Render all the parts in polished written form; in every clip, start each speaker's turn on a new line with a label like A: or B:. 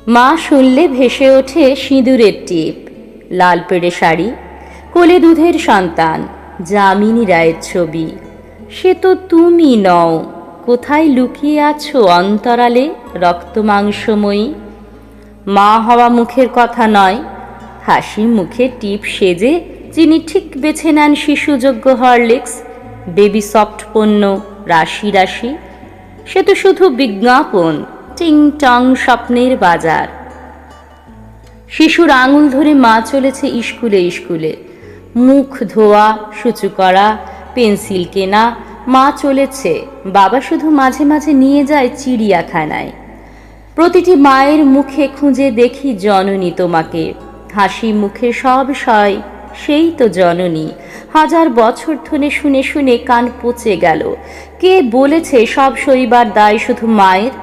A: মা শুনলে ভেসে ওঠে সিঁদুরের টিপ, লাল পেড়ে শাড়ি, কোলে দুধের সন্তান, যামিনী রায়ের ছবি। সে তো তুমি নও, কোথায় লুকিয়ে আছো অন্তরালে রক্ত মাংসময়ী? মা হওয়া মুখের কথা নয়, হাসি মুখে টিপ সেজে যিনি ঠিক বেছে নেন শিশুযোগ্য হরলিক্স, বেবি সফট পণ্য রাশি রাশি, সে তো শুধু বিজ্ঞাপন, টিং টং স্বপ্নের বাজার। শিশুর আঙুল ধরে মা চলেছে স্কুলে স্কুলে, মুখ ধোয়া, শুচু করা, পেন্সিল কেনা। মা চলেছে, বাবা শুধু মাঝে মাঝে নিয়ে যায় চিড়িয়াখানায়। প্রতিটি মায়ের মুখে খুঁজে দেখি জননী তোমাকে, হাসি মুখে সব সয় সেই তো জননী। হাজার বছর ধরে শুনে শুনে কান পচে গেল, কে বলেছে সব সইবার দায় শুধু মায়ের?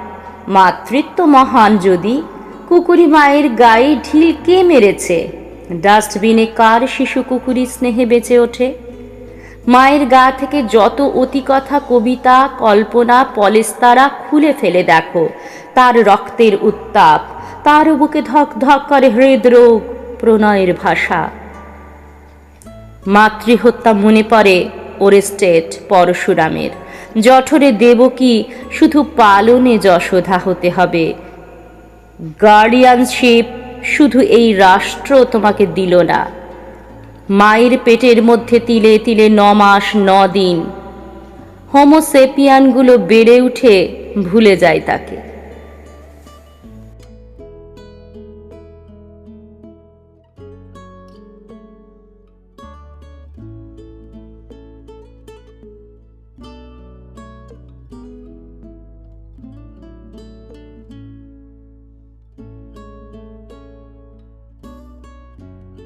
A: মাতৃত্ব মহান যদি, কুকুরি মায়ের গায়ে ঢিল কে মেরেছে? ডাস্টবিনে কার শিশু কুকুরি স্নেহে বেঁচে ওঠে? মায়ের গা থেকে যত অতিকথা, কবিতা, কল্পনা, পলেস্তারা খুলে ফেলে দেখো, তার রক্তের উত্তাপ, তার বুকে ধক ধক করে হৃদরোগ, প্রণয়ের ভাষা। মাতৃহত্যা মনে পড়ে ওরেস্টেড পরশুরামের, জঠরে দেবকী শুধু পালনে যশোধা হতে হবে। গার্ডিয়ানশিপ শুধু এই রাষ্ট্র তোমাকে দিল না, মায়ের পেটের মধ্যে তিলে তিলে 9 মাস 9 দিন হোমোসেপিয়ানগুলো বেড়ে উঠে ভুলে যায় তাকে।